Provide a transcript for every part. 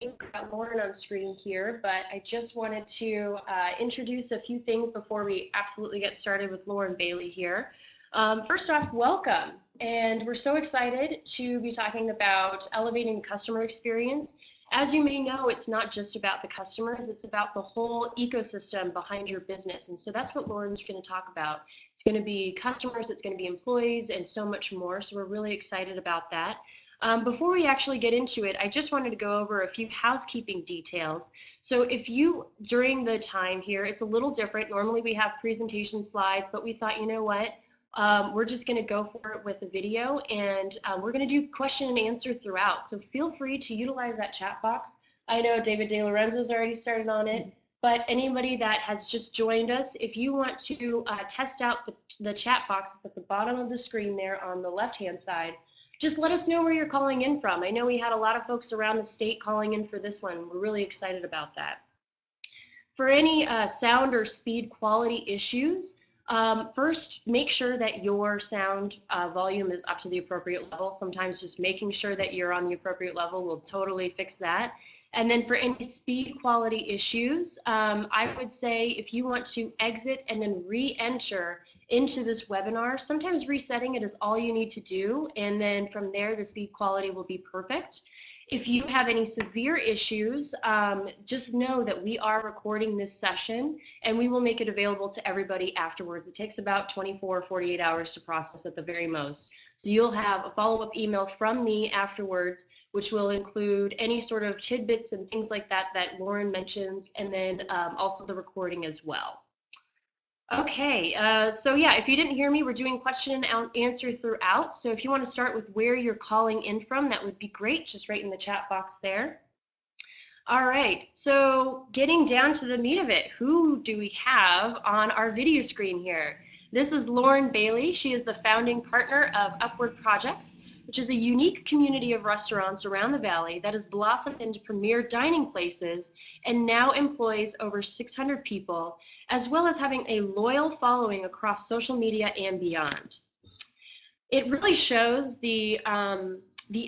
We've got Lauren on screen here, but I just wanted to introduce a few things before we absolutely get started with Lauren Bailey here. First off, welcome. And we're so excited to be talking about elevating the customer experience. As you may know, it's not just about the customers, it's about the whole ecosystem behind your business. And so that's what Lauren's going to talk about. It's going to be customers, it's going to be employees, and so much more. So we're really excited about that. Before we actually get into it, I just wanted to go over a few housekeeping details. So if you, during the time here, it's a little different. Normally we have presentation slides, but we thought, you know what? We're just going to go for it with the video, and we're going to do question and answer throughout. So feel free to utilize that chat box. I know David De Lorenzo's already started on it, but anybody that has just joined us, if you want to test out the chat box at the bottom of the screen there on the left-hand side, just let us know where you're calling in from. I know we had a lot of folks around the state calling in for this one. We're really excited about that. For any sound or speed quality issues, first, make sure that your sound volume is up to the appropriate level. Sometimes just making sure that you're on the appropriate level will totally fix that. And then for any speed quality issues, I would say if you want to exit and then re-enter into this webinar, sometimes resetting it is all you need to do. And then from there, the speed quality will be perfect. If you have any severe issues, just know that we are recording this session and we will make it available to everybody afterwards. It takes about 24 or 48 hours to process at the very most. So you'll have a follow-up email from me afterwards, which will include any sort of tidbits and things like that that Lauren mentions, and then also the recording as well. Okay, so yeah, if you didn't hear me, we're doing question and answer throughout. So if you want to start with where you're calling in from, that would be great. Just write in the chat box there. All right, so getting down to the meat of it, who do we have on our video screen here? This is Lauren Bailey. She is the founding partner of Upward Projects, which is a unique community of restaurants around the valley that has blossomed into premier dining places and now employs over 600 people, as well as having a loyal following across social media and beyond. It really shows the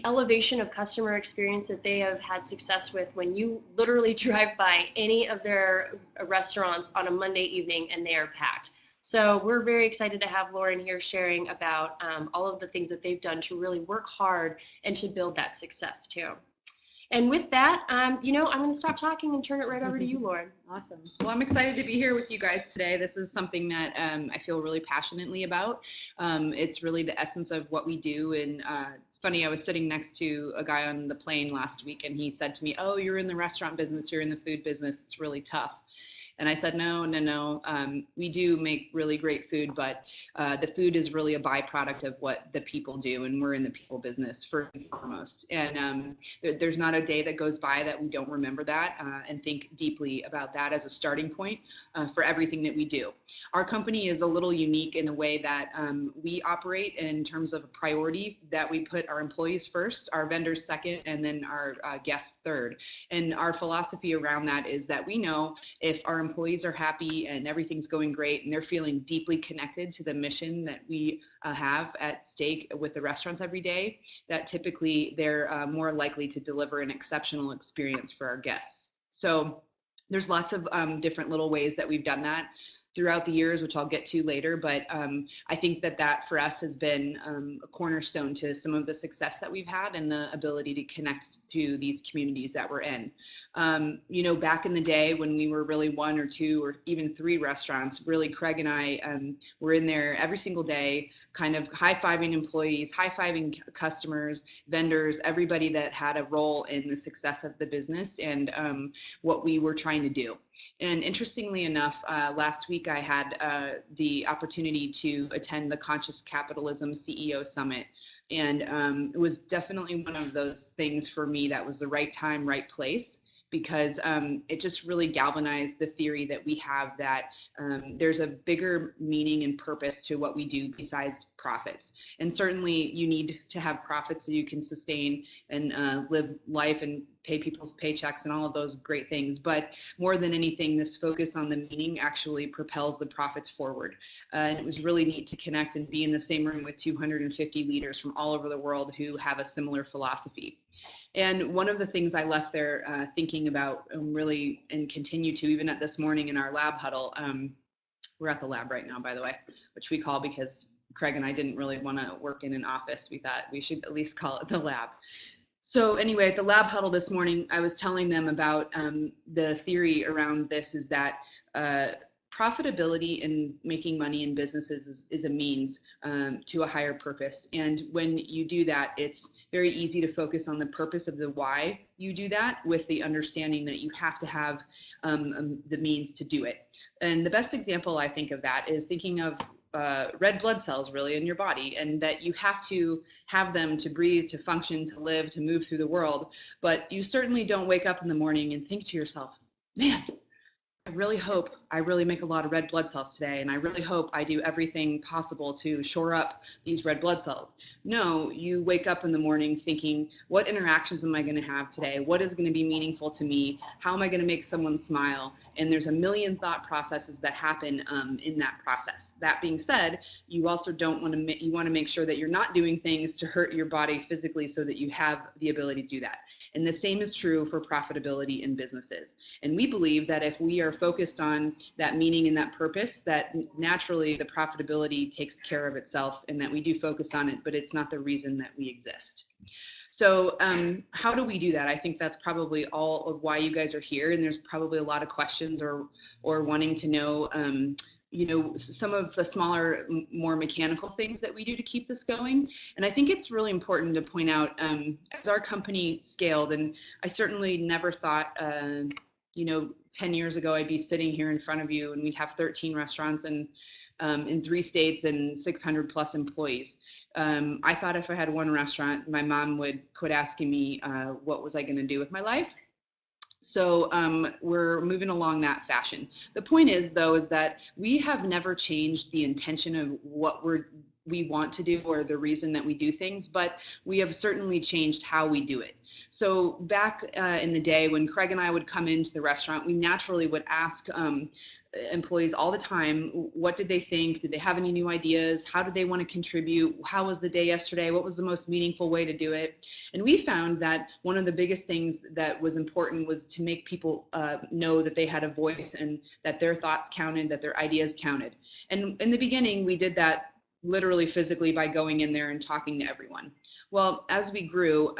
elevation of customer experience that they have had success with when you literally drive by any of their restaurants on a Monday evening and they are packed. So we're very excited to have Lauren here sharing about all of the things that they've done to really work hard and to build that success too. And with that, you know, I'm going to stop talking and turn it right over to you, Lauren. Awesome. Well, I'm excited to be here with you guys today. This is something that I feel really passionately about. It's really the essence of what we do. And it's funny, I was sitting next to a guy on the plane last week, and he said to me, "Oh, you're in the restaurant business, you're in the food business. It's really tough." And I said, no. We do make really great food, but the food is really a byproduct of what the people do, and we're in the people business first and foremost. And there's not a day that goes by that we don't remember that and think deeply about that as a starting point for everything that we do. Our company is a little unique in the way that we operate in terms of a priority that we put our employees first, our vendors second, and then our guests third. And our philosophy around that is that we know if our employees are happy and everything's going great and they're feeling deeply connected to the mission that we have at stake with the restaurants every day, that typically they're more likely to deliver an exceptional experience for our guests. So there's lots of different little ways that we've done that throughout the years, which I'll get to later, but I think that for us has been a cornerstone to some of the success that we've had and the ability to connect to these communities that we're in. You know, back in the day when we were really 1 or 2 or even 3 restaurants, really Craig and I were in there every single day, kind of high-fiving employees, high-fiving customers, vendors, everybody that had a role in the success of the business and what we were trying to do. And interestingly enough, last week I had the opportunity to attend the Conscious Capitalism CEO Summit. And it was definitely one of those things for me that was the right time, right place, because it just really galvanized the theory that we have that there's a bigger meaning and purpose to what we do besides profits. And certainly you need to have profits so you can sustain and live life and pay people's paychecks and all of those great things. But more than anything, this focus on the meaning actually propels the profits forward. And it was really neat to connect and be in the same room with 250 leaders from all over the world who have a similar philosophy. And one of the things I left there thinking about really, and continue to even at this morning in our lab huddle, we're at the lab right now, by the way, which we call because Craig and I didn't really want to work in an office. We thought we should at least call it the lab. So anyway, at the lab huddle this morning, I was telling them about the theory around this is that profitability and making money in businesses is a means to a higher purpose. And when you do that, it's very easy to focus on the purpose of the why you do that with the understanding that you have to have the means to do it. And the best example I think of that is thinking of red blood cells really in your body, and that you have to have them to breathe, to function, to live, to move through the world. But you certainly don't wake up in the morning and think to yourself, man, I really hope I really make a lot of red blood cells today, and I really hope I do everything possible to shore up these red blood cells. No, you wake up in the morning thinking, what interactions am I going to have today? What is going to be meaningful to me? How am I going to make someone smile? And there's a million thought processes that happen in that process. That being said, you also don't want to, you want to make sure that you're not doing things to hurt your body physically so that you have the ability to do that. And the same is true for profitability in businesses. And we believe that if we are focused on that meaning and that purpose, that naturally the profitability takes care of itself, and that we do focus on it, but it's not the reason that we exist. So how do we do that? I think that's probably all of why you guys are here. And there's probably a lot of questions or wanting to know you know, some of the smaller, more mechanical things that we do to keep this going. And I think it's really important to point out, as our company scaled, and I certainly never thought, you know, 10 years ago I'd be sitting here in front of you and we'd have 13 restaurants and in 3 states and 600 plus employees. I thought if I had one restaurant, my mom would quit asking me what was I going to do with my life. So we're moving along that fashion. The point is, though, is that we have never changed the intention of what we want to do or the reason that we do things, but we have certainly changed how we do it. So back in the day when Craig and I would come into the restaurant, we naturally would ask employees all the time, what did they think? Did they have any new ideas? How did they want to contribute? How was the day yesterday? What was the most meaningful way to do it? And we found that one of the biggest things that was important was to make people know that they had a voice and that their thoughts counted, that their ideas counted. And in the beginning, we did that literally physically by going in there and talking to everyone. Well, as we grew,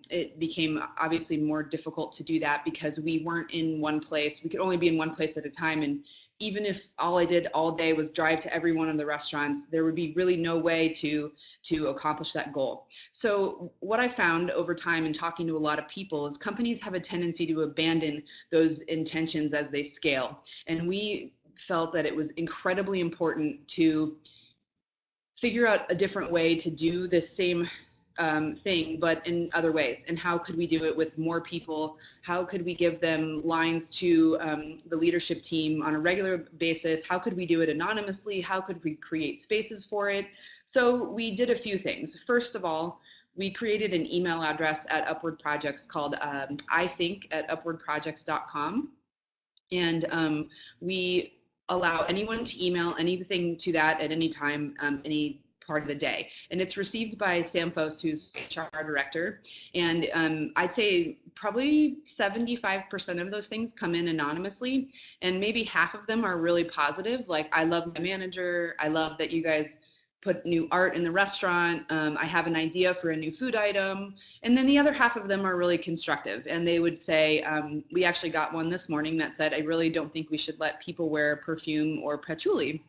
it became obviously more difficult to do that because we weren't in one place. We could only be in one place at a time. And even if all I did all day was drive to every one of the restaurants, there would be really no way to accomplish that goal. So what I found over time in talking to a lot of people is companies have a tendency to abandon those intentions as they scale. And we felt that it was incredibly important to figure out a different way to do this same thing, but in other ways. And how could we do it with more people? How could we give them lines to the leadership team on a regular basis? How could we do it anonymously? How could we create spaces for it? So we did a few things. First of all, we created an email address at Upward Projects called ithink@upwardprojects.com. And we allow anyone to email anything to that at any time, any part of the day. And it's received by Sam Fos, who's HR director. And I'd say probably 75% of those things come in anonymously. And maybe half of them are really positive. Like, I love my manager. I love that you guys put new art in the restaurant. I have an idea for a new food item. And then the other half of them are really constructive. And they would say, we actually got one this morning that said, I really don't think we should let people wear perfume or patchouli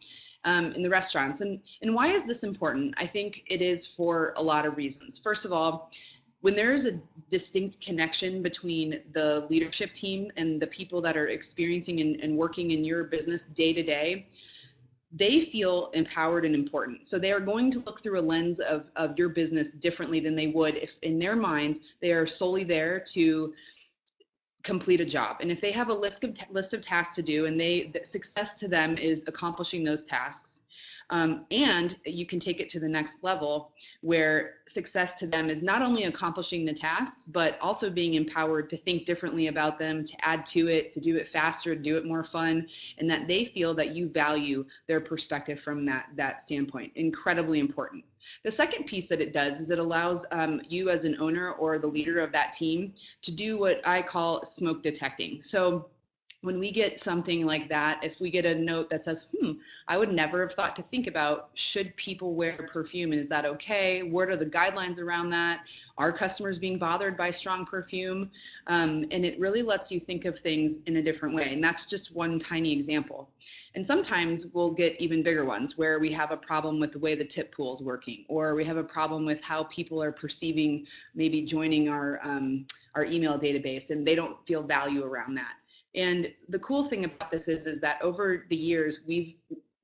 in the restaurants. And why is this important? I think it is for a lot of reasons. First of all, when there is a distinct connection between the leadership team and the people that are experiencing and working in your business day to day, they feel empowered and important. So they are going to look through a lens of your business differently than they would if in their minds they are solely there to complete a job. And if they have a list of tasks to do and the success to them is accomplishing those tasks, And you can take it to the next level where success to them is not only accomplishing the tasks, but also being empowered to think differently about them, to add to it, to do it faster, to do it more fun, and that they feel that you value their perspective from that standpoint. Incredibly important. The second piece that it does is it allows you as an owner or the leader of that team to do what I call smoke detecting. So when we get something like that, if we get a note that says, I would never have thought to think about, should people wear perfume? And is that okay? What are the guidelines around that? Are customers being bothered by strong perfume? And it really lets you think of things in a different way. And that's just one tiny example. And sometimes we'll get even bigger ones where we have a problem with the way the tip pool is working, or we have a problem with how people are perceiving maybe joining our email database and they don't feel value around that. And the cool thing about this is that over the years, we've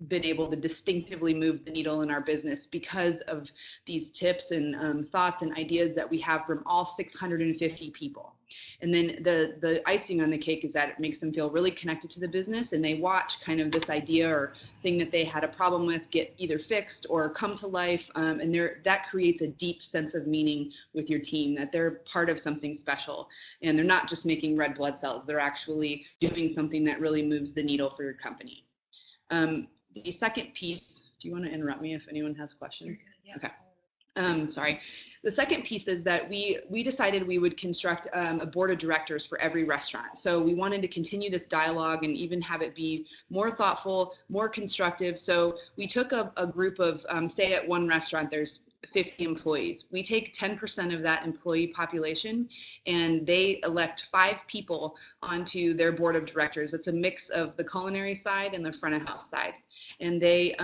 been able to distinctively move the needle in our business because of these tips and thoughts and ideas that we have from all 650 people. And then the icing on the cake is that it makes them feel really connected to the business, and they watch kind of this idea or thing that they had a problem with get either fixed or come to life. And that creates a deep sense of meaning with your team, that they're part of something special. And they're not just making red blood cells, they're actually doing something that really moves the needle for your company. The second piece, do you want to interrupt me if anyone has questions? Yeah. Okay. Sorry. The second piece is that we decided we would construct a board of directors for every restaurant. So we wanted to continue this dialogue and even have it be more thoughtful, more constructive. So we took a group of, say at one restaurant, there's 50 employees. We take 10% of that employee population and they elect 5 people onto their board of directors. It's a mix of the culinary side and the front of house side. And they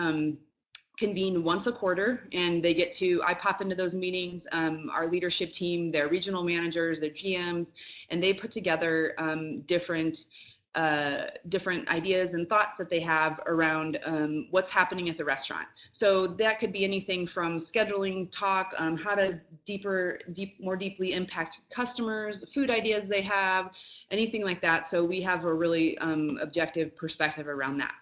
convene once a quarter, and they get to, I pop into those meetings, our leadership team, their regional managers, their GMs, and they put together different ideas and thoughts that they have around what's happening at the restaurant. So that could be anything from scheduling talk, how to more deeply impact customers, food ideas they have, anything like that. So we have a really objective perspective around that.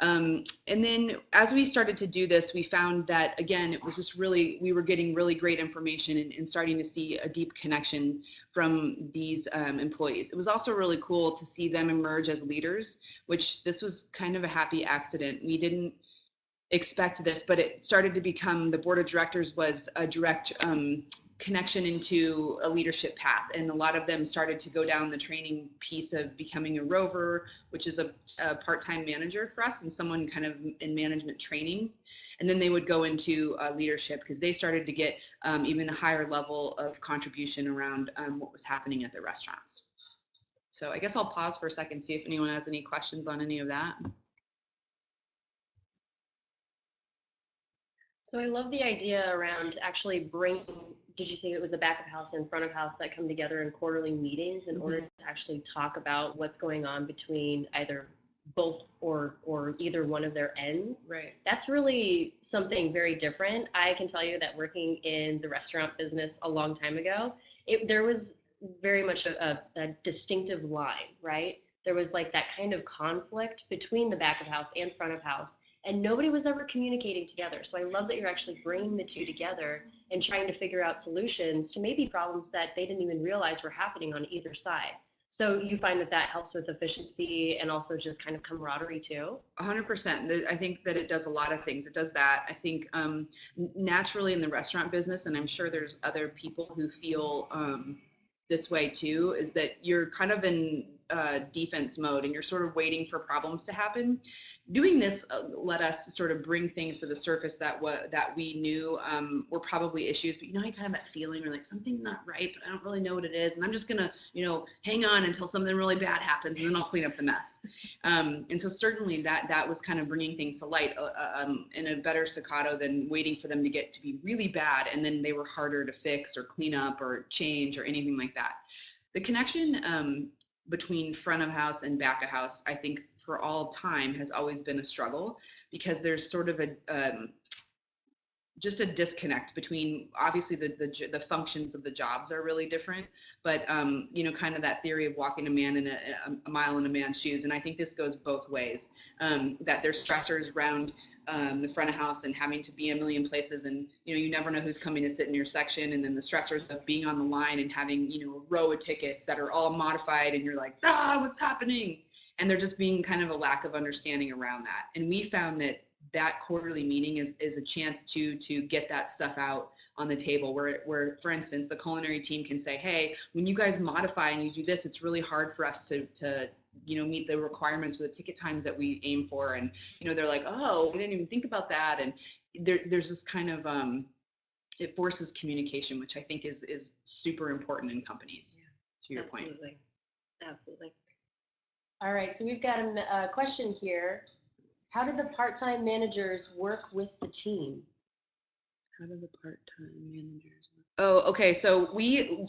And then as we started to do this, we found that, again, it was just really, we were getting really great information and starting to see a deep connection from these employees. It was also really cool to see them emerge as leaders, which this was kind of a happy accident. We didn't expect this, but it started to become, the board of directors was a direct connection into a leadership path, and a lot of them started to go down the training piece of becoming a rover, which is a part-time manager for us and someone kind of in management training, and then they would go into leadership because they started to get even a higher level of contribution around what was happening at the restaurants. So I guess I'll pause for a second, see if anyone has any questions on any of that. So I love the idea around actually bringing, did you say it was the back of house and front of house that come together in quarterly meetings in order to actually talk about what's going on between either both or either one of their ends? Right. That's really something very different. I can tell you that working in the restaurant business a long time ago, there was very much a distinctive line, right? There was like that kind of conflict between the back of house and front of house, and nobody was ever communicating together. So I love that you're actually bringing the two together and trying to figure out solutions to maybe problems that they didn't even realize were happening on either side. So you find that helps with efficiency and also just kind of camaraderie too? 100%. I think that it does a lot of things. It does that. I think naturally in the restaurant business, and I'm sure there's other people who feel this way too, is that you're kind of in defense mode and you're sort of waiting for problems to happen. Doing this let us sort of bring things to the surface that we knew were probably issues, but you know, you kind of have that feeling where like something's not right, but I don't really know what it is, and I'm just gonna, you know, hang on until something really bad happens, and then I'll clean up the mess. And so certainly that was kind of bringing things to light in a better staccato than waiting for them to get to be really bad, and then they were harder to fix or clean up or change or anything like that. The connection between front of house and back of house, I think, for all time has always been a struggle, because there's sort of just a disconnect between, obviously the functions of the jobs are really different, but you know, kind of that theory of walking a man in a mile in a man's shoes. And I think this goes both ways, that there's stressors around the front of house and having to be a million places, and you know, you never know who's coming to sit in your section, and then the stressors of being on the line and having, you know, a row of tickets that are all modified, and you're like, what's happening? And there just being kind of a lack of understanding around that. And we found that quarterly meeting is a chance to get that stuff out on the table, where for instance the culinary team can say, hey, when you guys modify and you do this, it's really hard for us to you know, meet the requirements for the ticket times that we aim for. And you know, they're like, oh, we didn't even think about that. And there's this kind of it forces communication, which I think is super important in companies. Yeah, to your point. Absolutely. All right, so we've got a question here. How did the part-time managers work with the team? How do the part-time managers work? Oh, okay. So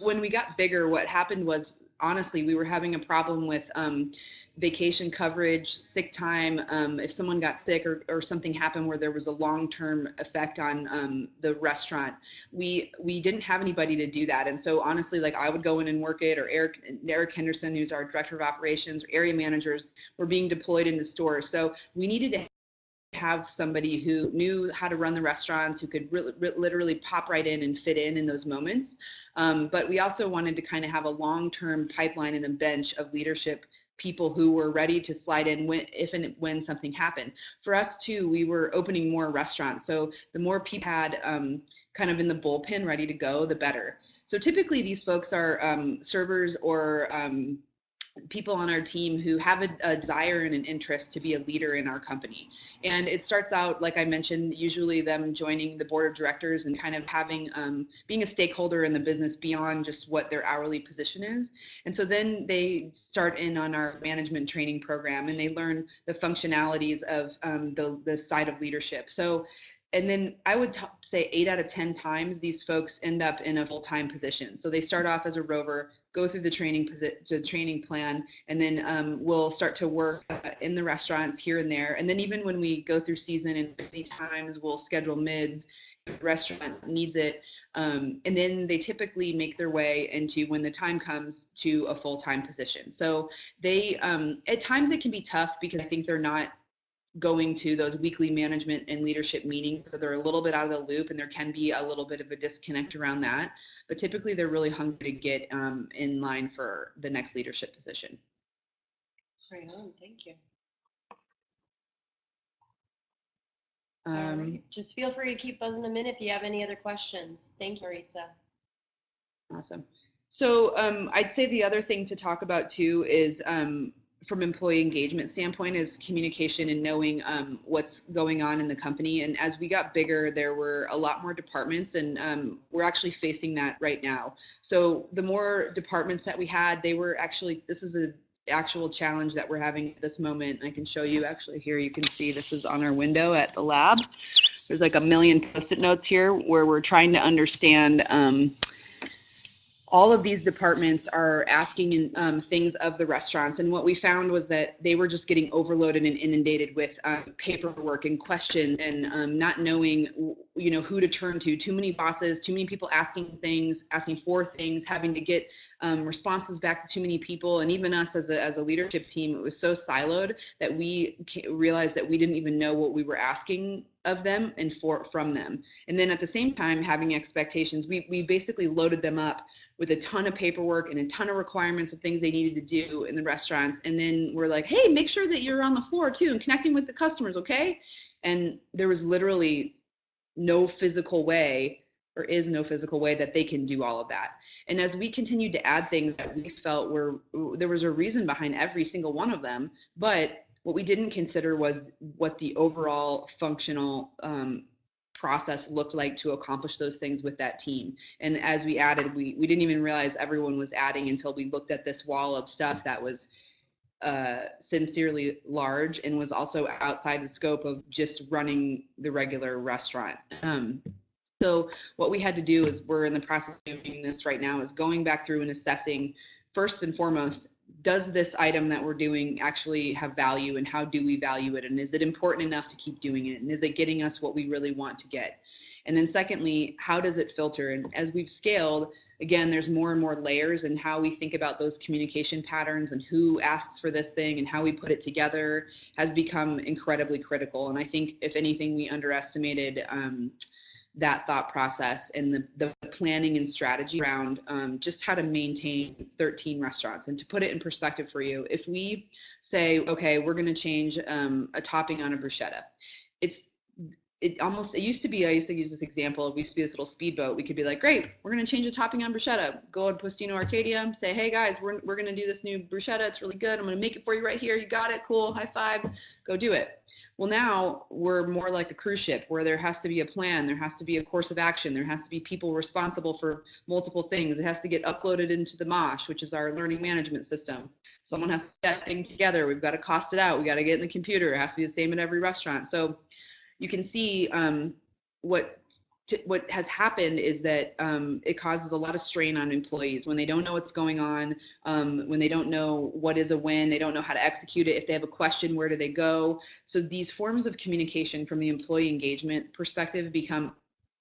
when we got bigger, what happened was, honestly, we were having a problem with vacation coverage, sick time. If someone got sick or something happened where there was a long-term effect on the restaurant, we didn't have anybody to do that. And so honestly, like, I would go in and work it, or Eric Henderson, who's our director of operations, or area managers, were being deployed into stores. So we needed to have somebody who knew how to run the restaurants, who could literally pop right in and fit in those moments. But we also wanted to kind of have a long-term pipeline and a bench of leadership people who were ready to slide in if and when something happened. For us too, we were opening more restaurants. So the more people had kind of in the bullpen ready to go, the better. So typically these folks are servers or people on our team who have a desire and an interest to be a leader in our company. And it starts out, like I mentioned, usually them joining the board of directors and kind of having, being a stakeholder in the business beyond just what their hourly position is. And so then they start in on our management training program, and they learn the functionalities of the side of leadership. So, and then I would say 8 out of 10 times these folks end up in a full-time position. So they start off as a rover, go through the training plan, and then we'll start to work in the restaurants here and there. And then even when we go through season and busy times, we'll schedule mids, if the restaurant needs it. And then they typically make their way into, when the time comes, to a full-time position. So they, at times it can be tough because I think they're not going to those weekly management and leadership meetings, so they're a little bit out of the loop, and there can be a little bit of a disconnect around that. But typically they're really hungry to get in line for the next leadership position. Right on, thank you. Right. Just feel free to keep buzzing them in if you have any other questions. Thank you, Maritza. Awesome. So I'd say the other thing to talk about too is from employee engagement standpoint is communication and knowing what's going on in the company. And as we got bigger, there were a lot more departments, and we're actually facing that right now. So the more departments that we had, they were actually, this is an actual challenge that we're having at this moment. I can show you actually here. You can see this is on our window at the lab. There's like a million Post-it notes here where we're trying to understand all of these departments are asking things of the restaurants. And what we found was that they were just getting overloaded and inundated with paperwork and questions, and not knowing, you know, who to turn to. Too many bosses, too many people asking things, asking for things, having to get responses back to too many people. And even us as a leadership team, it was so siloed that we realized that we didn't even know what we were asking of them and from them. And then at the same time, having expectations, we basically loaded them up with a ton of paperwork and a ton of requirements of things they needed to do in the restaurants. And then we're like, hey, make sure that you're on the floor too and connecting with the customers, okay? And there was literally no physical way, or is no physical way, that they can do all of that. And as we continued to add things that we felt there was a reason behind every single one of them, but what we didn't consider was what the overall functional process looked like to accomplish those things with that team. And as we added, we didn't even realize everyone was adding until we looked at this wall of stuff that was sincerely large and was also outside the scope of just running the regular restaurant. So what we had to do is, we're in the process of doing this right now, is going back through and assessing, first and foremost, does this item that we're doing actually have value, and how do we value it? And is it important enough to keep doing it? And is it getting us what we really want to get? And then secondly, how does it filter? And as we've scaled, again, there's more and more layers, and how we think about those communication patterns and who asks for this thing and how we put it together has become incredibly critical. And I think, if anything, we underestimated that thought process and the planning and strategy around just how to maintain 13 restaurants. And to put it in perspective for you, if we say, okay, we're going to change a topping on a bruschetta, it used to be, I used to use this example, we used to be this little speedboat. We could be like, great, we're going to change the topping on bruschetta. Go to Postino Arcadia, say, hey guys, we're going to do this new bruschetta. It's really good. I'm going to make it for you right here. You got it. Cool. High five. Go do it. Well, now we're more like a cruise ship where there has to be a plan. There has to be a course of action. There has to be people responsible for multiple things. It has to get uploaded into the MOSH, which is our learning management system. Someone has to set things together. We've got to cost it out. We got to get in the computer. It has to be the same at every restaurant. So you can see what has happened is that it causes a lot of strain on employees when they don't know what's going on, when they don't know what is a win, they don't know how to execute it. If they have a question, where do they go? So these forms of communication from the employee engagement perspective become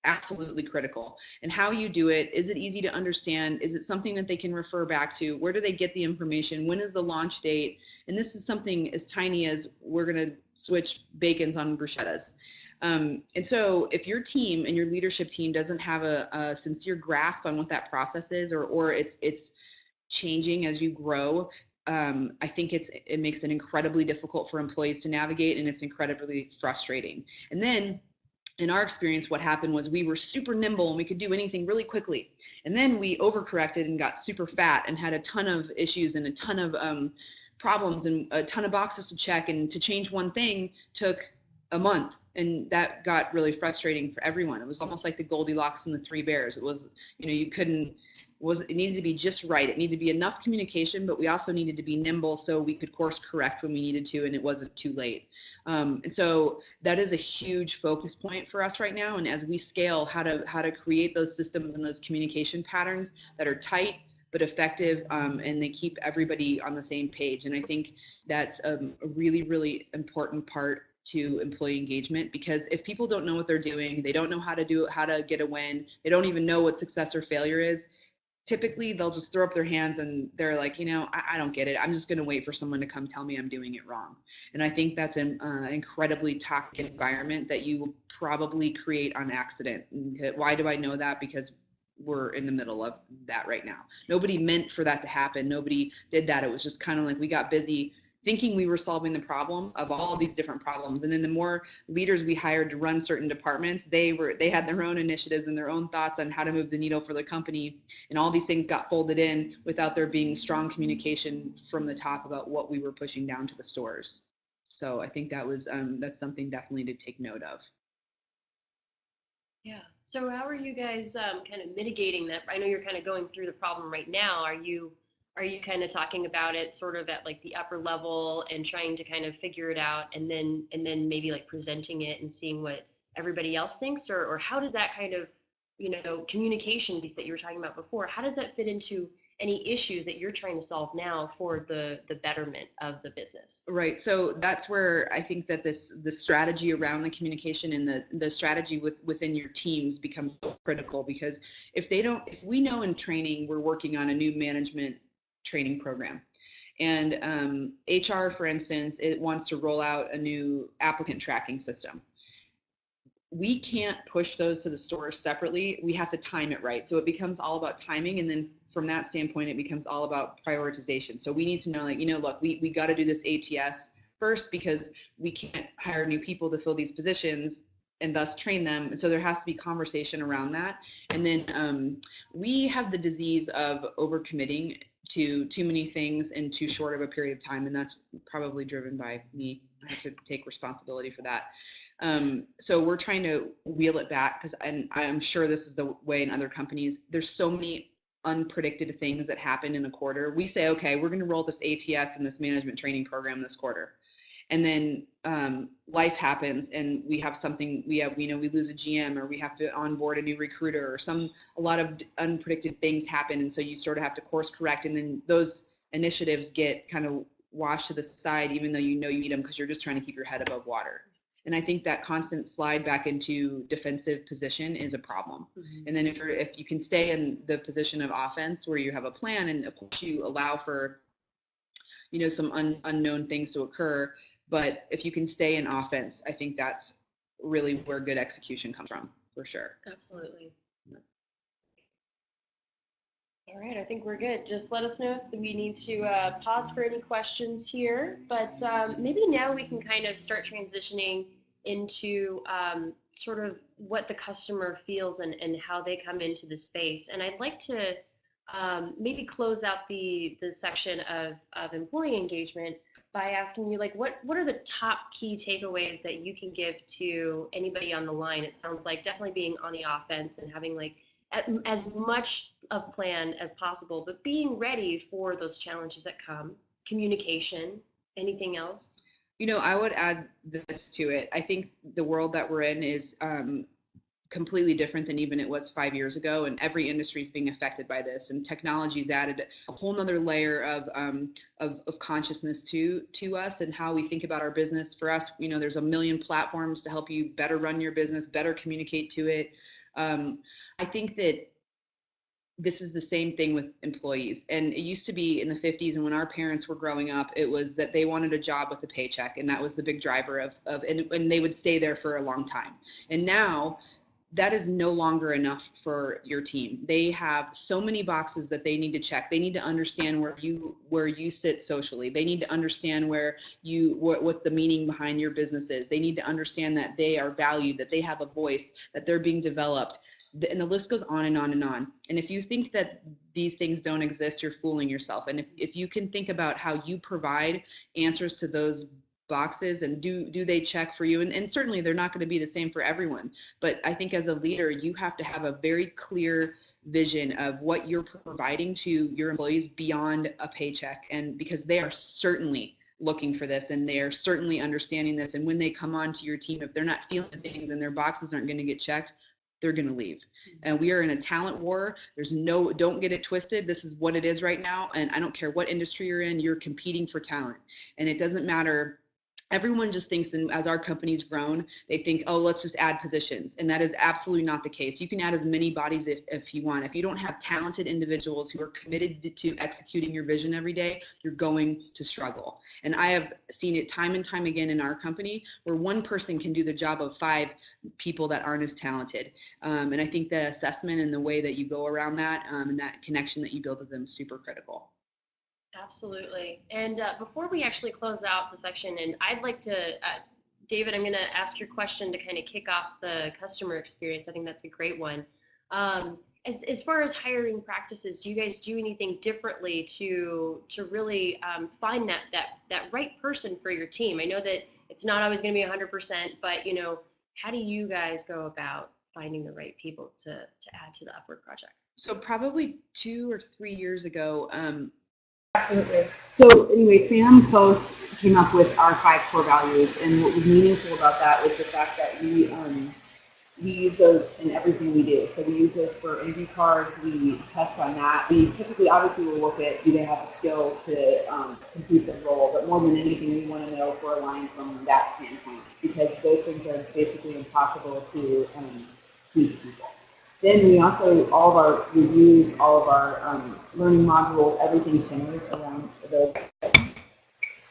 absolutely critical. And how you do it, is it easy to understand? Is it something that they can refer back to? Where do they get the information? When is the launch date? And this is something as tiny as we're going to switch bacons on bruschettas. And so if your team and your leadership team doesn't have a sincere grasp on what that process is, or it's changing as you grow, I think it makes it incredibly difficult for employees to navigate, and it's incredibly frustrating. And then in our experience, what happened was we were super nimble and we could do anything really quickly. And then we overcorrected and got super fat and had a ton of issues and a ton of problems and a ton of boxes to check. And to change one thing took a month. And that got really frustrating for everyone. It was almost like the Goldilocks and the Three Bears. It was, it needed to be just right. It needed to be enough communication, but we also needed to be nimble so we could course correct when we needed to, and it wasn't too late. And so that is a huge focus point for us right now. And as we scale, how to create those systems and those communication patterns that are tight but effective, and they keep everybody on the same page. And I think that's a really, really important part to employee engagement, because if people don't know what they're doing, they don't know how to do it, how to get a win, they don't even know what success or failure is, typically they'll just throw up their hands and they're like, I don't get it. I'm just going to wait for someone to come tell me I'm doing it wrong. And I think that's an incredibly toxic environment that you will probably create on accident. Why do I know that? Because we're in the middle of that right now. Nobody meant for that to happen. Nobody did that. It was just kind of like we got busy thinking we were solving the problem of all these different problems. And then the more leaders we hired to run certain departments, they had their own initiatives and their own thoughts on how to move the needle for the company. And all these things got folded in without there being strong communication from the top about what we were pushing down to the stores. So I think that's something definitely to take note of. Yeah. So how are you guys kind of mitigating that? I know you're kind of going through the problem right now. Are you kind of talking about it sort of at like the upper level and trying to kind of figure it out, and then maybe like presenting it and seeing what everybody else thinks, or how does that kind of, communication piece that you were talking about before, how does that fit into any issues that you're trying to solve now for the betterment of the business? Right. So that's where I think that the strategy around the communication and the strategy within your teams becomes so critical, because if we know in training we're working on a new management training program, and HR, for instance, it wants to roll out a new applicant tracking system. We can't push those to the stores separately. We have to time it right. So it becomes all about timing. And then from that standpoint, it becomes all about prioritization. So we need to know, look, we got to do this ATS first, because we can't hire new people to fill these positions and thus train them. And so there has to be conversation around that. And then we have the disease of overcommitting to too many things in too short of a period of time. And that's probably driven by me. I have to take responsibility for that. So we're trying to wheel it back, because I'm sure this is the way in other companies. There's so many unpredicted things that happen in a quarter. We say, okay, we're going to roll this ATS and this management training program this quarter. And then life happens, and we have something, we lose a GM, or we have to onboard a new recruiter, or a lot of unpredicted things happen. And so you sort of have to course correct. And then those initiatives get kind of washed to the side, even though you need them, because you're just trying to keep your head above water. And I think that constant slide back into defensive position is a problem. And then if you can stay in the position of offense where you have a plan, and of course you allow for, some unknown things to occur, but if you can stay in offense, I think that's really where good execution comes from, for sure. Absolutely. All right, I think we're good. Just let us know if we need to pause for any questions here. But maybe now we can kind of start transitioning into sort of what the customer feels and how they come into the space. And I'd like to maybe close out the section of employee engagement by asking you, like, what are the top key takeaways that you can give to anybody on the line? It sounds like definitely being on the offense and having like as much of plan as possible, but being ready for those challenges that come. Communication. Anything else? I would add this to it. I think the world that we're in is completely different than even it was 5 years ago, and every industry is being affected by this, and technology's added a whole nother layer of consciousness to us and how we think about our business. For us, there's a million platforms to help you better run your business, better communicate to it. I think that this is the same thing with employees. And it used to be in the 50s, and when our parents were growing up, it was that they wanted a job with a paycheck, and that was the big driver and they would stay there for a long time. And now that is no longer enough for your team. They have so many boxes that they need to check. They need to understand where you sit socially. They need to understand what the meaning behind your business is. They need to understand that they are valued, that they have a voice, that they're being developed. And the list goes on and on and on. And if you think that these things don't exist, you're fooling yourself. And if you can think about how you provide answers to those boxes, and do they check for you, and certainly they're not going to be the same for everyone, but I think as a leader you have to have a very clear vision of what you're providing to your employees beyond a paycheck, and because they are certainly looking for this, and they are certainly understanding this, and when they come onto your team, if they're not feeling things and their boxes aren't going to get checked, they're going to leave. And we are in a talent war. Don't get it twisted. This is what it is right now. And I don't care what industry you're in, you're competing for talent. And it doesn't matter. Everyone just thinks, and as our company's grown, they think, oh, let's just add positions. And that is absolutely not the case. You can add as many bodies if you want. If you don't have talented individuals who are committed to executing your vision every day, you're going to struggle. And I have seen it time and time again in our company where one person can do the job of 5 people that aren't as talented. And I think the assessment and the way that you go around that and that connection that you build with them is super critical. Absolutely. And before we actually close out the section, and I'd like to, David, I'm going to ask your question to kind of kick off the customer experience. I think that's a great one. As far as hiring practices, do you guys do anything differently to really find that right person for your team? I know that it's not always going to be 100%, but how do you guys go about finding the right people to add to the Upward projects? So probably 2 or 3 years ago. Absolutely. So anyway, Sam Post came up with our 5 core values, and what was meaningful about that was the fact that we use those in everything we do. So we use those for interview cards. We test on that. We typically, obviously, will look at do they have the skills to complete the role, but more than anything, we want to know if we're aligned from that standpoint, because those things are basically impossible to teach people. Then we also, all of our reviews, all of our learning modules, everything's centered around those.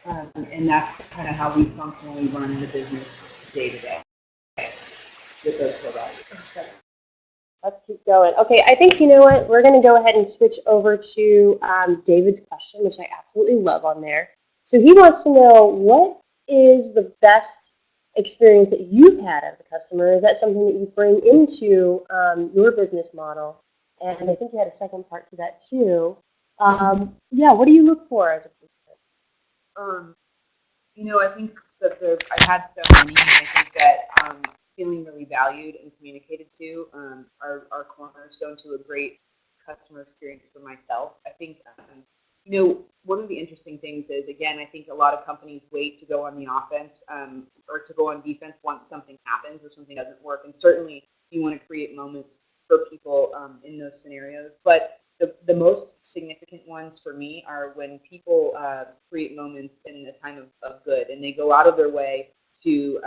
And that's kind of how we functionally run the business day to day with those core values. Awesome. Let's keep going. Okay, I think, what, we're going to go ahead and switch over to David's question, which I absolutely love on there. So he wants to know, what is the best experience that you've had as a customer? Is that something that you bring into your business model? And I think you had a second part to that too. What do you look for as a customer? I think that I've had so many, and I think that feeling really valued and communicated to are cornerstone to a great customer experience for myself. I think one of the interesting things is, again, I think a lot of companies wait to go on the offense or to go on defense once something happens or something doesn't work. And certainly you want to create moments for people in those scenarios. But the most significant ones for me are when people create moments in a time of good, and they go out of their way to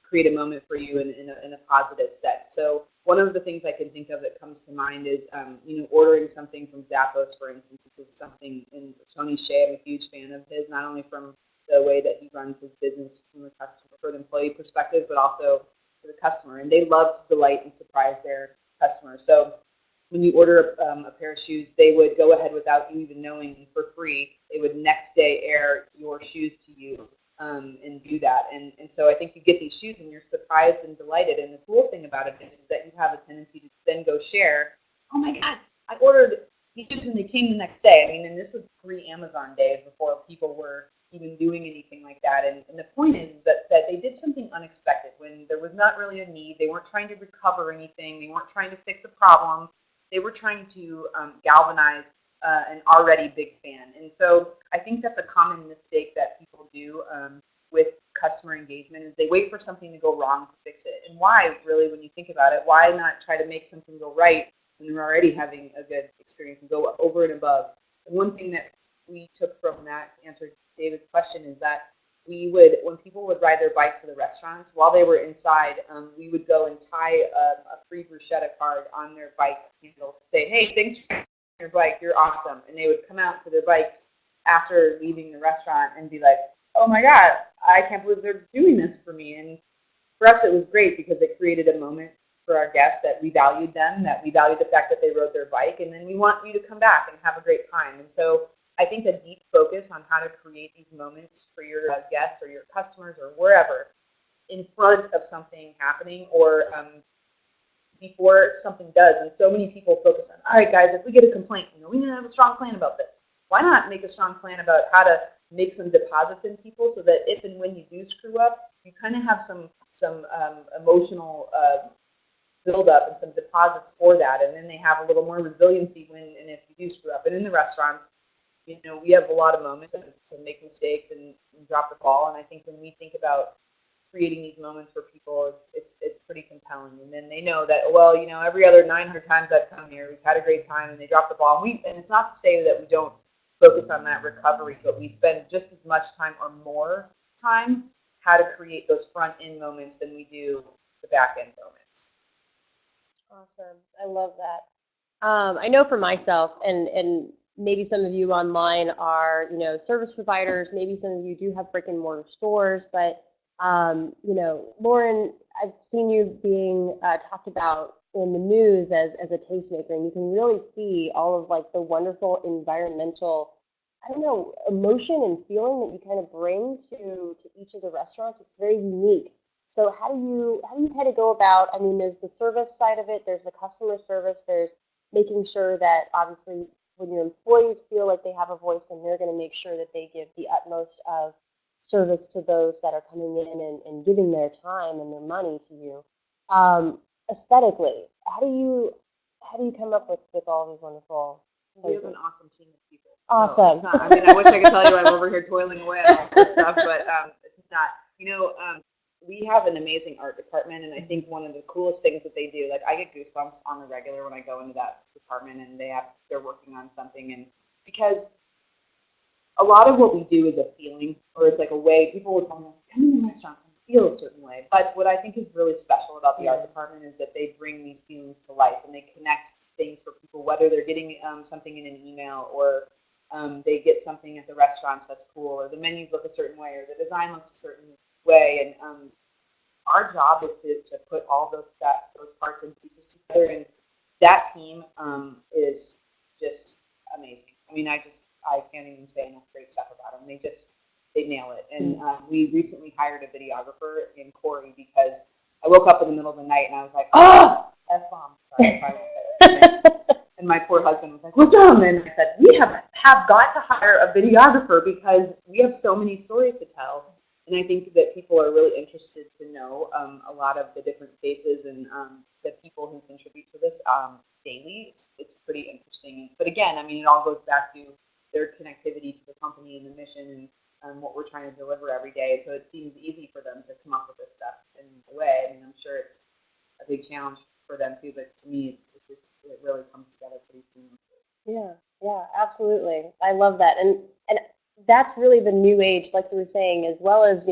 create a moment for you in a positive set. So one of the things I can think of that comes to mind is, ordering something from Zappos, for instance, which is something, and Tony Shea, I'm a huge fan of his, not only from the way that he runs his business from the customer, for the employee perspective, but also for the customer. And they love to delight and surprise their customers. So when you order a pair of shoes, they would go ahead without you even knowing, for free. They would next day air your shoes to you and do that. And so I think you get these shoes and you're surprised and delighted. And the cool thing about it is that you have a tendency to then go share, oh my God, I ordered these shoes and they came the next day. I mean, and this was pre-Amazon days before people were even doing anything like that. And the point is that they did something unexpected when there was not really a need. They weren't trying to recover anything. They weren't trying to fix a problem. They were trying to galvanize an already big fan. And so I think that's a common mistake that people do with customer engagement is they wait for something to go wrong to fix it. And why, really, when you think about it, why not try to make something go right when they're already having a good experience and go over and above? And one thing that we took from that to answer David's question is that we would, when people would ride their bike to the restaurants, while they were inside, we would go and tie a free bruschetta card on their bike handle to say, hey, thanks for your bike, you're awesome. And they would come out to their bikes after leaving the restaurant and be like, oh my God, I can't believe they're doing this for me. And for us, it was great because it created a moment for our guests that we valued them, that we valued the fact that they rode their bike, and then we want you to come back and have a great time. And so I think a deep focus on how to create these moments for your guests or your customers or wherever in front of something happening or before something does. And so many people focus on, all right, guys, if we get a complaint, we need to have a strong plan about this. Why not make a strong plan about how to make some deposits in people so that if and when you do screw up, you kind of have some emotional build up and some deposits for that. And then they have a little more resiliency when and if you do screw up. And in the restaurants, we have a lot of moments to make mistakes and drop the ball. And I think when we think about creating these moments for people, it's pretty compelling. And then they know that, well, every other 900 times I've come here, we've had a great time, and they drop the ball. And it's not to say that we don't focus on that recovery, but we spend just as much time or more time how to create those front end moments than we do the back end moments. Awesome. I love that. I know for myself, and maybe some of you online are, service providers. Maybe some of you do have brick and mortar stores, but, Lauren, I've seen you being talked about in the news as a tastemaker, and you can really see all of like the wonderful environmental, emotion and feeling that you kind of bring to each of the restaurants. It's very unique. So how do you kind of go about, there's the service side of it, there's the customer service, there's making sure that obviously when your employees feel like they have a voice, then they're going to make sure that they give the utmost of service to those that are coming in and giving their time and their money to you. Aesthetically, how do you come up with all these wonderful We have an awesome team of people. Awesome. So I wish I could tell you I'm over here toiling away on all this stuff, but it's not. We have an amazing art department, and I think one of the coolest things that they do, like I get goosebumps on the regular when I go into that department and they're working on something, and because a lot of what we do is a feeling, or it's like a way people will tell me, come in the restaurant and feel a certain way. But what I think is really special about the art department is that they bring these feelings to life and they connect things for people, whether they're getting something in an email or they get something at the restaurants that's cool, or the menus look a certain way, or the design looks a certain way. And our job is to put all those parts and pieces together. And that team is just amazing. I can't even say enough great stuff about them. They nail it. And we recently hired a videographer in Corey because I woke up in the middle of the night and I was like, oh, F-bomb. Sorry if I won't say it. And my poor husband was like, what's wrong? And I said, we have got to hire a videographer because we have so many stories to tell. And I think that people are really interested to know a lot of the different faces and the people who contribute to this daily. It's pretty interesting. But again, it all goes back to their connectivity to the company and the mission and what we're trying to deliver every day. So it seems easy for them to come up with this stuff in a way. I'm sure it's a big challenge for them too, but to me, it really comes together pretty seamlessly. Yeah, absolutely. I love that. And that's really the new age, like you were saying, as well as,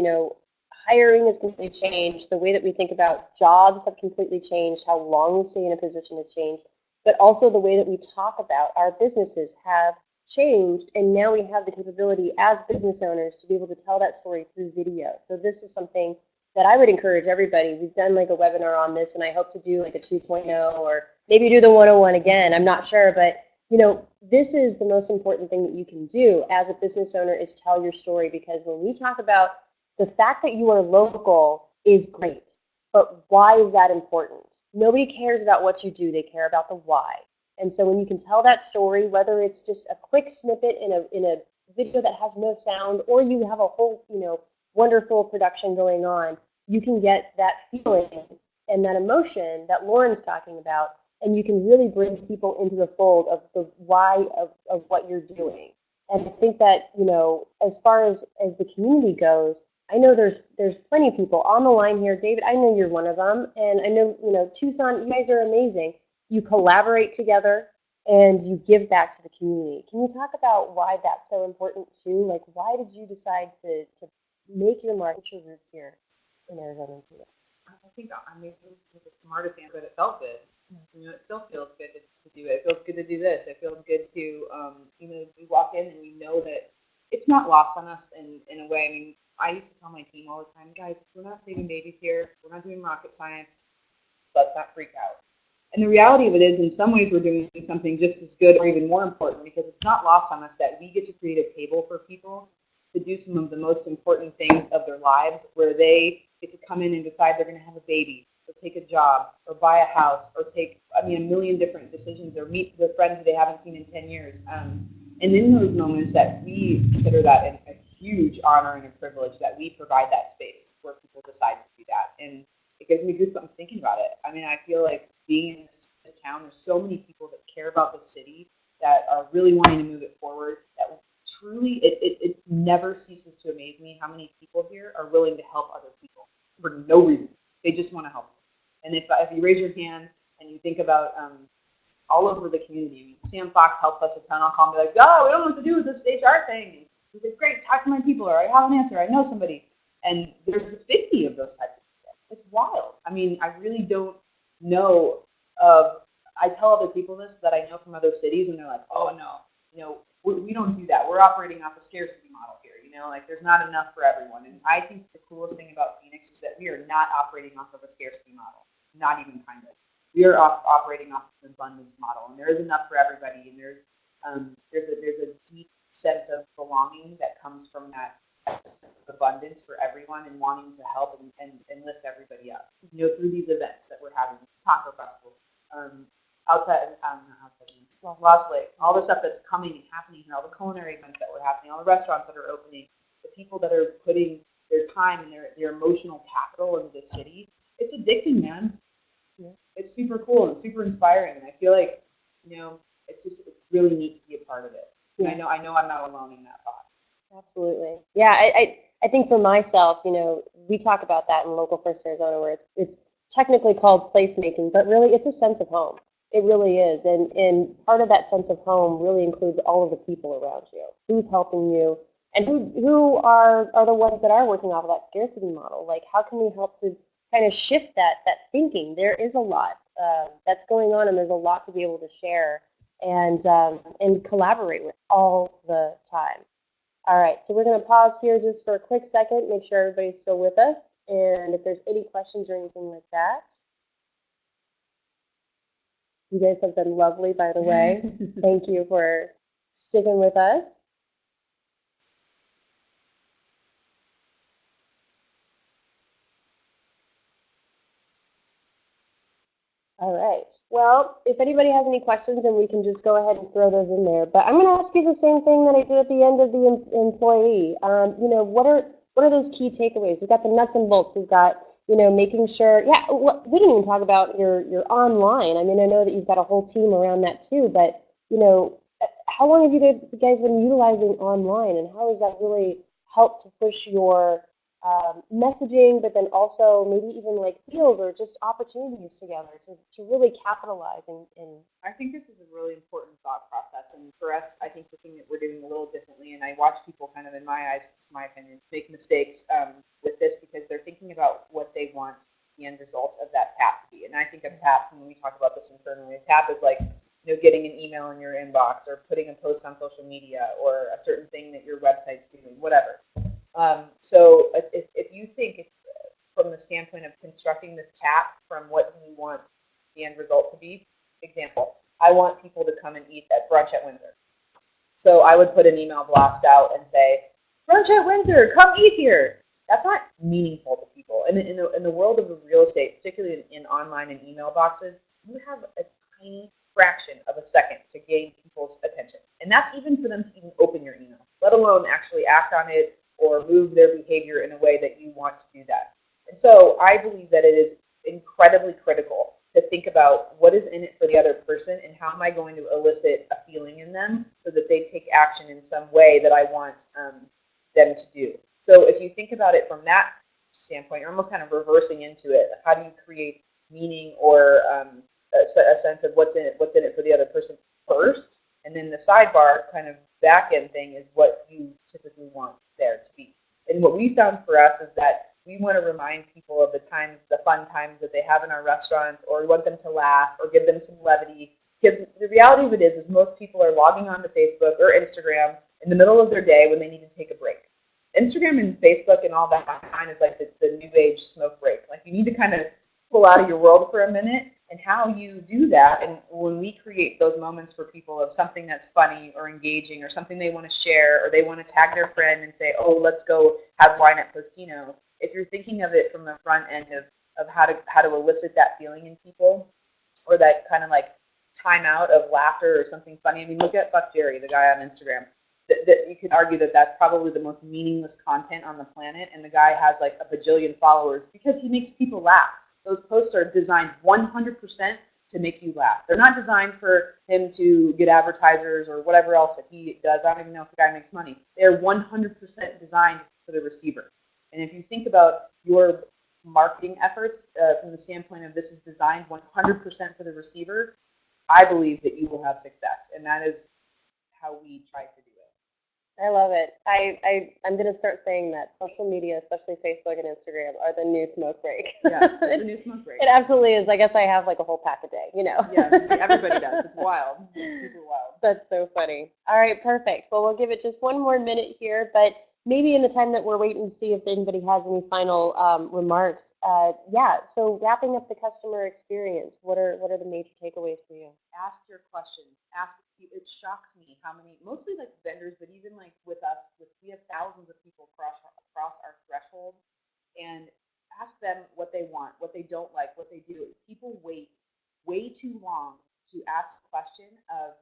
hiring has completely changed. The way that we think about jobs have completely changed. How long we stay in a position has changed. But also the way that we talk about our businesses have changed. And now we have the capability as business owners to be able to tell that story through video. So this is something that I would encourage everybody. We've done like a webinar on this, and I hope to do like a 2.0 or maybe do the 101 again. I'm not sure, but this is the most important thing that you can do as a business owner is tell your story, because when we talk about the fact that you are local is great, but why is that important? Nobody cares about what you do, they care about the why. And so when you can tell that story, whether it's just a quick snippet in a video that has no sound, or you have a whole, wonderful production going on, you can get that feeling and that emotion that Lauren's talking about, and you can really bring people into the fold of the why of what you're doing. And I think that, as far as the community goes, I know there's plenty of people on the line here. David, I know you're one of them. And I know, Tucson, you guys are amazing. You collaborate together and you give back to the community. Can you talk about why that's so important too? Like, why did you decide to make your mark, put your roots here in Arizona too? I think I made the smartest answer, but it felt good. It still feels good to do it. It feels good to do this. It feels good to, we walk in and we know that it's not lost on us in a way. I mean, I used to tell my team all the time, guys, we're not saving babies here. We're not doing rocket science. Let's not freak out. And the reality of it is, in some ways, we're doing something just as good or even more important, because it's not lost on us that we get to create a table for people to do some of the most important things of their lives, where they get to come in and decide they're going to have a baby, or take a job, or buy a house, or take, a million different decisions, or meet their friend who they haven't seen in 10 years. And in those moments that we consider that a huge honor and a privilege that we provide that space where people decide to do that. And it gives me goosebumps thinking about it. I mean, I feel like being in this town, there's so many people that care about the city, that are really wanting to move it forward, that truly, it never ceases to amaze me how many people here are willing to help other people for no reason. They just want to help. And if you raise your hand and you think about all over the community, I mean, Sam Fox helps us a ton. I'll call him and be like, oh, we don't know what to do with this HR thing. And he's like, great, talk to my people, or I have an answer, I know somebody. And there's 50 of those types of people. It's wild. I mean, I really don't know of, I tell other people this that I know from other cities, and they're like, oh no, we don't do that. We're operating off a scarcity model here. Like there's not enough for everyone. And I think the coolest thing about Phoenix is that we are not operating off of a scarcity model, not even kind of. We are operating off of an abundance model, and there is enough for everybody. And there's a deep sense of belonging that comes from that abundance for everyone, and wanting to help and lift everybody up. Through these events that we're having, Taco Festival, Lost Lake, all the stuff that's coming and happening here, all the culinary events that were happening, all the restaurants that are opening, the people that are putting their time and their emotional capital into the city. It's addicting, man. Yeah. It's super cool and super inspiring, and I feel like, it's really neat to be a part of it. Yeah. And I know I'm not alone in that thought. Absolutely. Yeah, I think for myself, we talk about that in Local First Arizona, where it's technically called placemaking, but really it's a sense of home. It really is. And part of that sense of home really includes all of the people around you. Who's helping you, and who are the ones that are working off of that scarcity model? Like, how can we help to kind of shift that thinking? There is a lot that's going on, and there's a lot to be able to share and collaborate with all the time. All right, so we're going to pause here just for a quick second, make sure everybody's still with us, and if there's any questions or anything like that. You guys have been lovely, by the way. Thank you for sticking with us. All right. Well, if anybody has any questions, then we can just go ahead and throw those in there. But I'm going to ask you the same thing that I did at the end of the employee. What are those key takeaways? We've got the nuts and bolts. We've got, making sure. Yeah, we didn't even talk about your online. I mean, I know that you've got a whole team around that too. But how long have you guys been utilizing online, and how has that really helped to push your messaging, but then also maybe even like deals or just opportunities together to really capitalize and I think this is a really important thought process. And for us, I think the thing that we're doing a little differently, and I watch people kind of, in my eyes, to my opinion, make mistakes with this because they're thinking about what they want the end result of that tap to be. And I think of taps, and when we talk about this internally, a tap is like, getting an email in your inbox or putting a post on social media or a certain thing that your website's doing, whatever. So if you think from the standpoint of constructing this tap from what you want the end result to be, example, I want people to come and eat at brunch at Windsor. So I would put an email blast out and say, brunch at Windsor, come eat here. That's not meaningful to people. And in the world of real estate, particularly in online and email boxes, you have a tiny fraction of a second to gain people's attention. And that's even for them to even open your email, let alone actually act on it or move their behavior in a way that you want to do that. And so I believe that it is incredibly critical to think about what is in it for the other person and how am I going to elicit a feeling in them so that they take action in some way that I want them to do. So if you think about it from that standpoint, you're almost kind of reversing into it. How do you create meaning or a sense of what's in it for the other person first? And then the sidebar kind of back end thing is what you typically want there to be. And what we found for us is that we want to remind people of the fun times that they have in our restaurants, or we want them to laugh or give them some levity. Because the reality of it is most people are logging on to Facebook or Instagram in the middle of their day when they need to take a break. Instagram and Facebook and all that kind is like the new age smoke break. Like you need to kind of pull out of your world for a minute, and how you do that. And when we create those moments for people of something that's funny or engaging or something they want to share or they want to tag their friend and say, oh, let's go have wine at Postino. If you're thinking of it from the front end of how to elicit that feeling in people or that kind of like time out of laughter or something funny. I mean, look at Buck Jerry, the guy on Instagram. That you could argue that that's probably the most meaningless content on the planet, and the guy has like a bajillion followers because he makes people laugh. Those posts are designed 100% to make you laugh. They're not designed for him to get advertisers or whatever else that he does. I don't even know if the guy makes money. They're 100% designed for the receiver. And if you think about your marketing efforts from the standpoint of this is designed 100% for the receiver, I believe that you will have success. And that is how we try to do it. I love it. I'm going to start saying that social media, especially Facebook and Instagram, are the new smoke break. Yeah, it's a new smoke break. It absolutely is. I guess I have like a whole pack a day, Yeah, everybody does. It's wild. It's super wild. That's so funny. All right, perfect. Well, we'll give it just one more minute here, but maybe in the time that we're waiting to see if anybody has any final remarks. So wrapping up the customer experience, what are the major takeaways for you? Ask your questions. It shocks me how many, mostly like vendors, but even like with us, we have thousands of people across our threshold, and ask them what they want, what they don't like, what they do. People wait way too long to ask the question of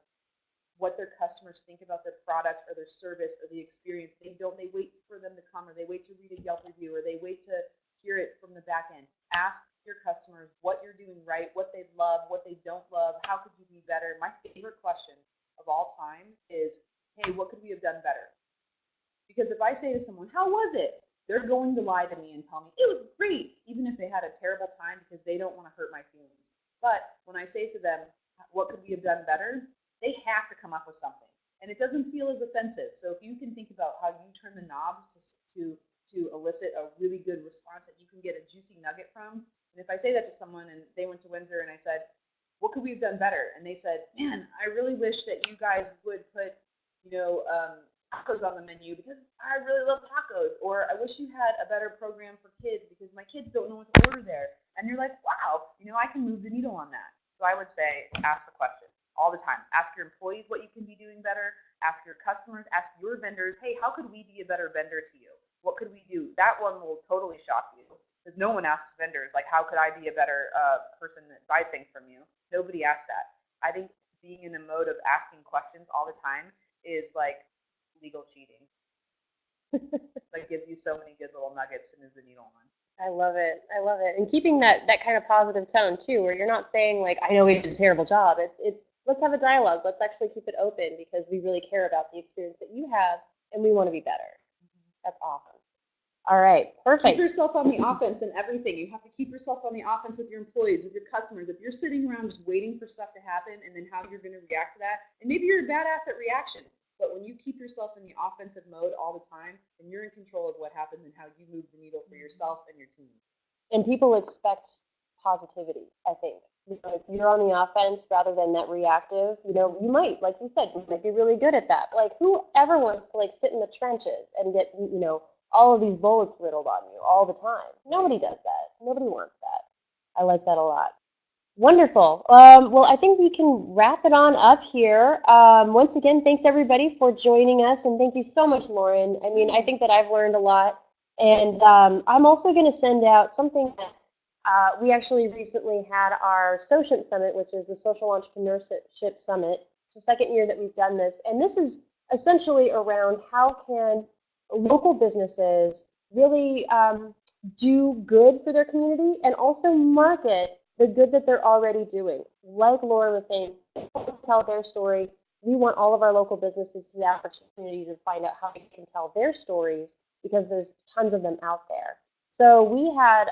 what their customers think about their product or their service or the experience. They wait for them to come, or they wait to read a Yelp review, or they wait to hear it from the back end. Ask your customers what you're doing right, what they love, what they don't love, how could you be better. My favorite question of all time is, hey, what could we have done better? Because if I say to someone, how was it? They're going to lie to me and tell me, it was great, even if they had a terrible time because they don't want to hurt my feelings. But when I say to them, what could we have done better? They have to come up with something. And it doesn't feel as offensive. So if you can think about how you turn the knobs to elicit a really good response that you can get a juicy nugget from. And if I say that to someone and they went to Windsor and I said, what could we have done better? And they said, man, I really wish that you guys would put, tacos on the menu because I really love tacos. Or I wish you had a better program for kids because my kids don't know what to order there. And you're like, wow, I can move the needle on that. So I would say, ask the question all the time. Ask your employees what you can be doing better. Ask your customers, ask your vendors, hey, how could we be a better vendor to you? What could we do? That one will totally shock you because no one asks vendors, like, how could I be a better person that buys things from you? Nobody asks that. I think being in the mode of asking questions all the time is like legal cheating. That gives you so many good little nuggets and is the needle one. I love it. I love it. And keeping that kind of positive tone too, where you're not saying like, I know we did a terrible job. It's let's have a dialogue. Let's actually keep it open because we really care about the experience that you have and we want to be better. That's awesome. All right, perfect. Keep yourself on the offense in everything. You have to keep yourself on the offense with your employees, with your customers. If you're sitting around just waiting for stuff to happen and then how you're going to react to that, and maybe you're a badass at reaction, but when you keep yourself in the offensive mode all the time, then you're in control of what happens and how you move the needle for yourself and your team. And people expect positivity, I think. You know, if you're on the offense rather than that reactive, you know, you might, like you said, you might be really good at that. Like, who ever wants to like sit in the trenches and get, you know, all of these bullets riddled on you all the time? Nobody does that. Nobody wants that. I like that a lot. Wonderful. Well, I think we can wrap it on up here. Once again, thanks everybody for joining us, and thank you so much, Lauren. I mean, I think that I've learned a lot, and I'm also going to send out something that we actually recently had our Sociant Summit, which is the Social Entrepreneurship Summit. It's the second year that we've done this, and this is essentially around how can local businesses really do good for their community and also market the good that they're already doing. Like Laura was saying, tell their story. We want all of our local businesses to the opportunity to find out how they can tell their stories because there's tons of them out there. So we had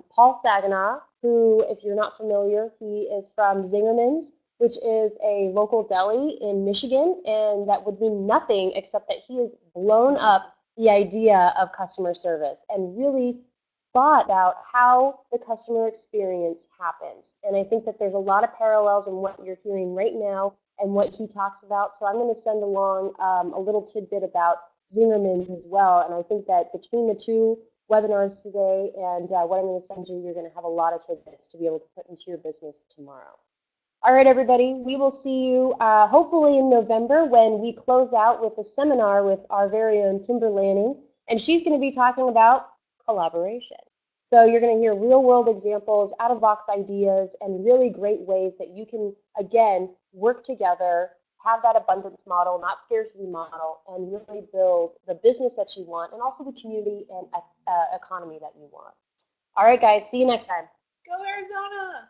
Paul Saginaw, who, if you're not familiar, he is from Zingerman's, which is a local deli in Michigan, and that would mean nothing except that he has blown up the idea of customer service and really thought about how the customer experience happens. And I think that there's a lot of parallels in what you're hearing right now and what he talks about. So I'm going to send along a little tidbit about Zingerman's as well. And I think that between the two webinars today and what I'm going to send you, you're going to have a lot of tidbits to be able to put into your business tomorrow. All right, everybody, we will see you hopefully in November when we close out with a seminar with our very own Kimber Lanning, and she's going to be talking about collaboration. So you're going to hear real world examples, out of box ideas, and really great ways that you can, again, work together, have that abundance model, not scarcity model, and really build the business that you want and also the community and economy that you want. All right, guys, see you next time. Go Arizona!